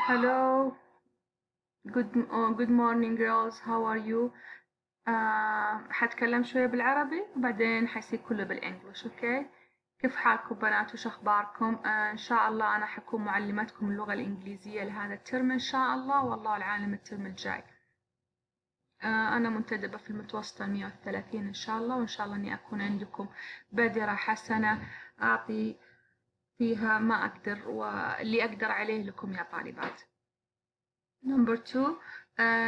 Hello, good morning girls, how are you? حتكلم شوية بالعربي وبعدين حيصير كله بالإنجليش، أوكي؟ كيف حالكم بنات وش أخباركم؟ إن شاء الله أنا حكون معلمتكم اللغة الإنجليزية لهذا الترم إن شاء الله، والله العالم الترم الجاي. أنا منتدبة في المتوسطة 130 إن شاء الله، وإن شاء الله إني أكون عندكم بادرة حسنة أعطي فيها ما أقدر واللي أقدر عليه لكم يا طالبات. نمبر 2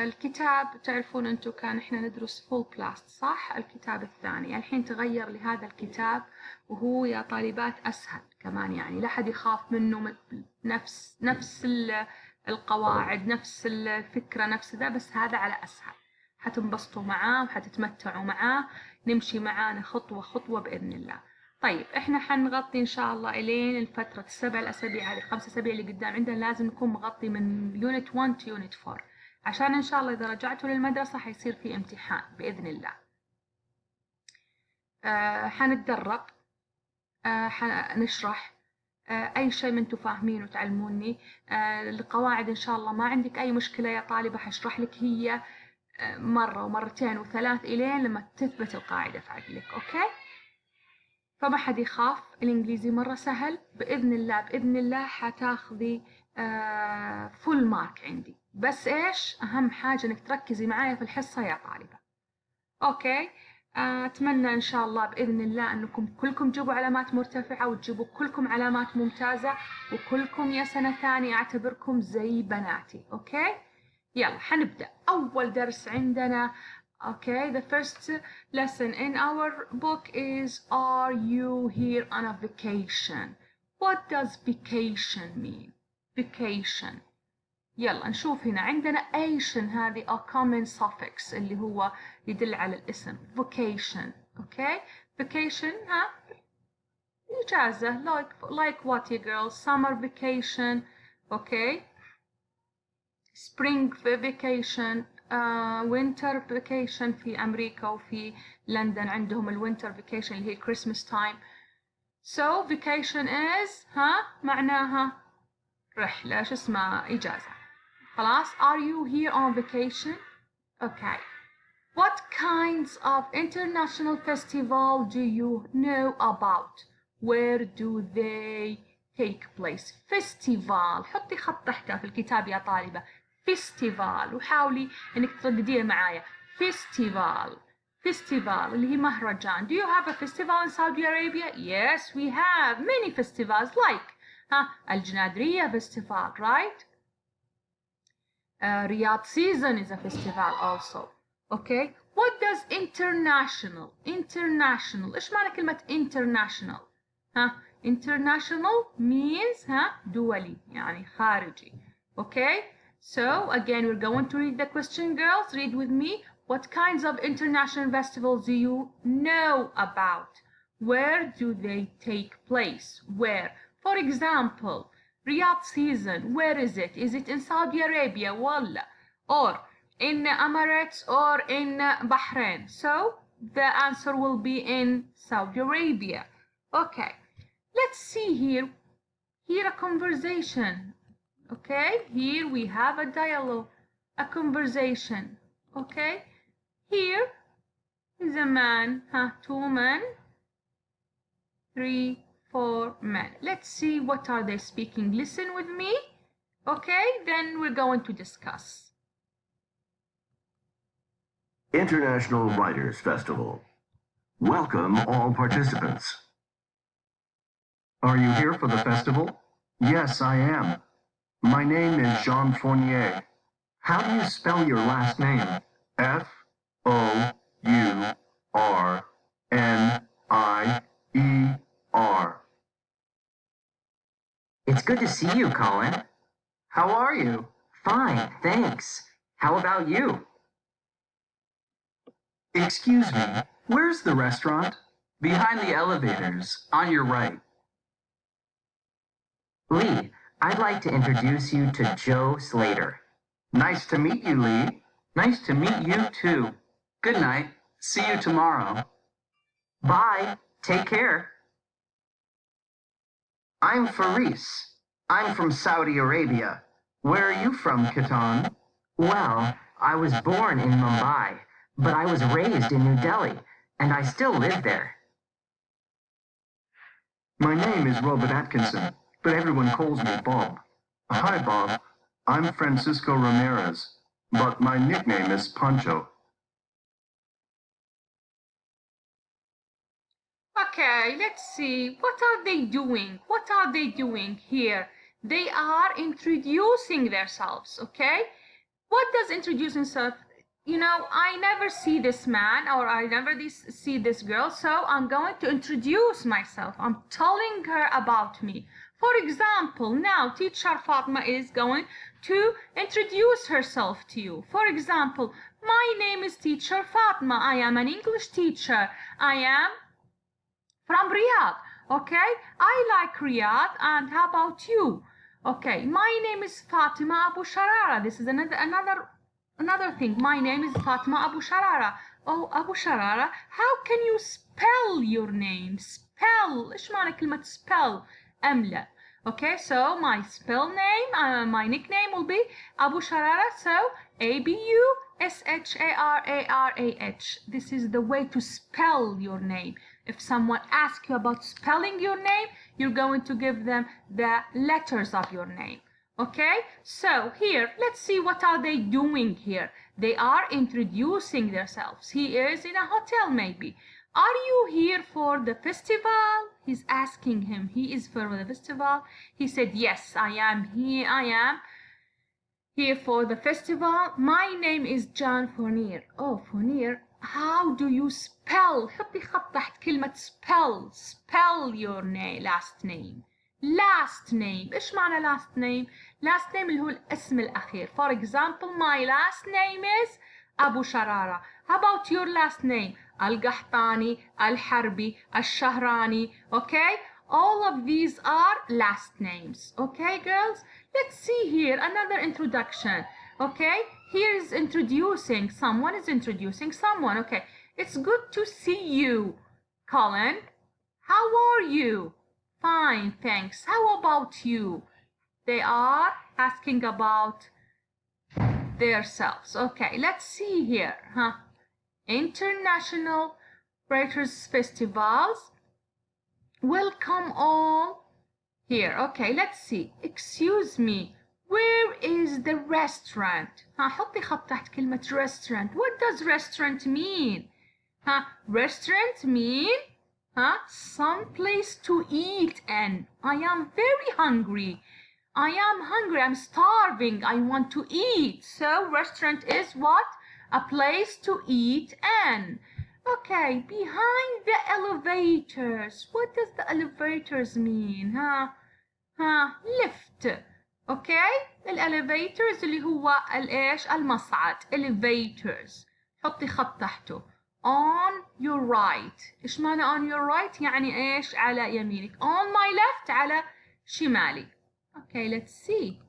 الكتاب تعرفون أنتم كان إحنا ندرس فول كلاس صح؟ الكتاب الثاني الحين تغير لهذا الكتاب وهو يا طالبات أسهل كمان، يعني لا حد يخاف منه، نفس القواعد نفس الفكرة نفس ذا، بس هذا على أسهل، حتنبسطوا معاه وحتتمتعوا معاه، نمشي معانا خطوة خطوة بإذن الله. طيب احنا حنغطي ان شاء الله الين الفترة السبع الاسابيع هذه، 5 اسابيع اللي قدام عندنا لازم نكون مغطي من يونت 1 to يونت 4، عشان ان شاء الله اذا رجعتوا للمدرسة حيصير في امتحان باذن الله. حنتدرب، حنشرح اي شيء ما انتم فاهمين وتعلموني. القواعد ان شاء الله ما عندك اي مشكلة يا طالبة، حشرح لك هي مرة ومرتين وثلاث الين لما تثبت القاعدة في عقلك، اوكي؟ فما حد يخاف، الإنجليزي مرة سهل بإذن الله، بإذن الله حتاخذي فول مارك عندي، بس إيش أهم حاجة إنك تركزي معايا في الحصة يا طالبة، أوكي؟ أتمنى إن شاء الله بإذن الله أنكم كلكم تجيبوا علامات مرتفعة وتجيبوا كلكم علامات ممتازة، وكلكم يا سنة ثانية أعتبركم زي بناتي، أوكي؟ يلا حنبدأ. أول درس عندنا Okay, the first lesson in our book is Are you here on a vacation? What does vacation mean? Vacation. يلا نشوف هنا عندنا ation، هذه a common suffix اللي هو يدل على الاسم vacation. Okay, vacation ها إجازة like what you girls? Summer vacation. Okay, spring vacation. winter vacation في أمريكا وفي لندن عندهم الوينتر vacation اللي هي Christmas time. So vacation is معناها رحلة، شو اسمها، إجازة. خلاص. Are you here on vacation? Okay. What kinds of international festival do you know about? Where do they take place? Festival، حطي خط تحتها في الكتاب يا طالبة. فيستيفال، وحاولي انك تردديها معايا. فيستيفال اللي هي مهرجان. Do you have a festival in Saudi Arabia? Yes, we have many festivals like الجنادرية festival, right? Riyadh season is a festival also. Okay. What does international إيش معنى كلمة international؟ international means دولي، يعني خارجي. Okay. So again, we're going to read the question, girls. Read with me. What kinds of international festivals do you know about? Where do they take place? Where? For example, Riyadh season, where is it? Is it in Saudi Arabia? Walla. Or in Emirates or in Bahrain? So the answer will be in Saudi Arabia. Okay. Let's see here. Here a conversation. Okay, here we have a dialogue, a conversation. Okay, here is a man, 2 men, 3, 4 men. Let's see what are they speaking. Listen with me. Okay, then we're going to discuss. International Writers Festival. Welcome all participants. Are you here for the festival? Yes, I am. My name is Jean Fournier. How do you spell your last name? Fournier. It's good to see you, Colin. How are you? Fine, thanks. How about you? Excuse me, where's the restaurant? Behind the elevators, on your right. Lee, I'd like to introduce you to Joe Slater. Nice to meet you, Lee. Nice to meet you, too. Good night. See you tomorrow. Bye. Take care. I'm Faris. I'm from Saudi Arabia. Where are you from, Katan? Well, I was born in Mumbai, but I was raised in New Delhi, and I still live there. My name is Robert Atkinson, but everyone calls me Bob. Hi, Bob. I'm Francisco Ramirez, but my nickname is Pancho. Okay, let's see. What are they doing? What are they doing here? They are introducing themselves, okay? What does introducing self? You know, I never see this man or I never see this girl, so I'm going to introduce myself. I'm telling her about me. For example, now teacher Fatma is going to introduce herself to you. For example, my name is teacher Fatma. I am an English teacher. I am from Riyadh. Okay, I like Riyadh, and how about you? Okay, my name is Fatima Abu Sharara. This is another thing. My name is Fatima Abu Sharara. Oh, Abu Sharara, how can you spell your name? Spell. إيش معنى كلمة spell؟ أملا. Okay, so my spell name, my nickname will be Abu Sharara. So Abushararah. This is the way to spell your name. If someone asks you about spelling your name, you're going to give them the letters of your name. Okay, so here, let's see what are they doing here. They are introducing themselves. He is in a hotel maybe. Are you here for the festival? He's asking him. He is for the festival. He said, yes, I am here. I am here for the festival. My name is John Fournier. Oh, Fournier. How do you spell? حطي خط تحت كلمة spell. Spell your name, last name. Last name. إيش معنى last name? Last name اللي هو الاسم الأخير. For example, my last name is أبو شرارة. How about your last name? القحطاني, الحربي, الشهراني. Okay? All of these are last names. Okay, girls? Let's see here another introduction. Okay? Here is introducing. Someone is introducing someone. Okay. It's good to see you, Colin. How are you? Fine, thanks. How about you? They are asking about themselves. Okay, let's see here. International Writers Festivals. Welcome all here. Okay, let's see. Excuse me. Where is the restaurant? حطي خط تحت كلمة restaurant. What does restaurant mean? Restaurant mean some place to eat in. I am very hungry. I am hungry. I'm starving. I want to eat. So restaurant is what? A place to eat in. Okay, behind the elevators. What does the elevators mean? Lift. اوكي الاليفيترز اللي هو الايش المصعد elevators حطي خط تحته on your right ايش معنى on your right يعني ايش على يمينك on my left على شمالي اوكي let's see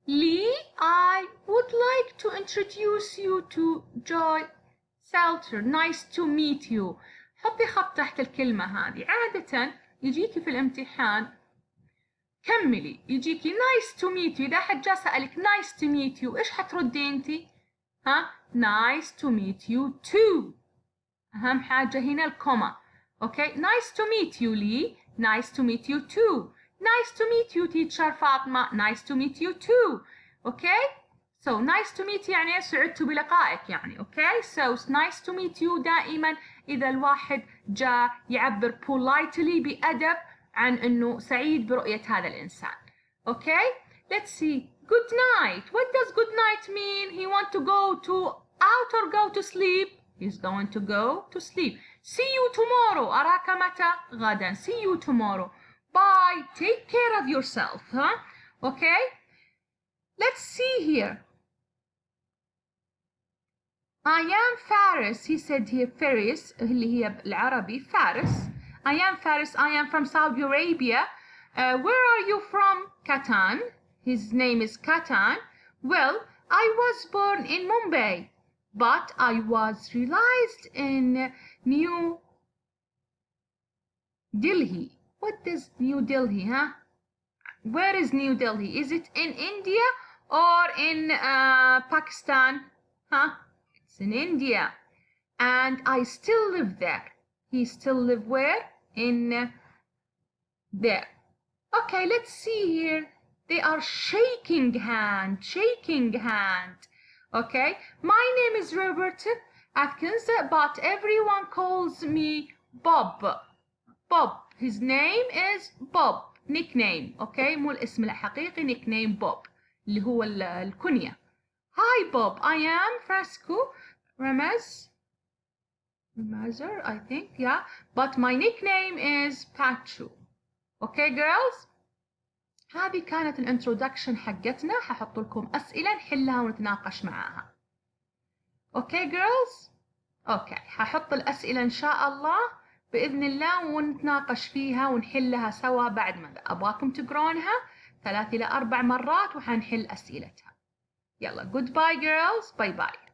Lee, I would like to introduce you to Joy Salter. Nice to meet you. حطي خط تحت الكلمة هذه عادة يجيكي في الامتحان كملي يجيكي nice to meet you إذا حد جا سألك nice to meet you إيش حتردي انتي؟ nice to meet you too أهم حاجة هنا الكوما أوكي nice to meet you Lee nice to meet you too nice to meet you teacher فاطمة nice to meet you too أوكي So nice to meet you يعني سعدت بلقائك يعني okay so nice to meet you دائما إذا الواحد جاء يعبر politely بأدب عن إنه سعيد برؤية هذا الإنسان okay let's see good night what does good night mean he want to go to out or go to sleep he's going to go to sleep see you tomorrow أراك متى غدا see you tomorrow bye take care of yourself okay let's see here I am Faris he said here Faris اللي هي بالعربي فارس I am Faris I am from Saudi Arabia where are you from Katan his name is Katan well I was born in Mumbai but I was realized in New Delhi. What does New Delhi, huh? Where is New Delhi? Is it in India or in Pakistan? Huh? It's in India. And I still live there. He still live where? In there. Okay, let's see here. They are shaking hand, shaking hand. Okay, my name is Robert Atkins, but everyone calls me Bob. Bob. His name is Bob. nickname. Okay, مو الاسم الحقيقي. nickname Bob اللي هو الكنية. Hi Bob, I am Frasco Ramazer, I think, yeah. But my nickname is Pachu. Okay girls. هذه كانت الانترودكشن حقتنا. ححط لكم أسئلة نحلها ونتناقش معاها. Okay girls. Okay, ححط الأسئلة إن شاء الله بإذن الله ونتناقش فيها ونحلها سوا بعد ما أبغاكم تقرونها 3 إلى 4 مرات وحنحل أسئلتها. يلا goodbye girls. باي باي.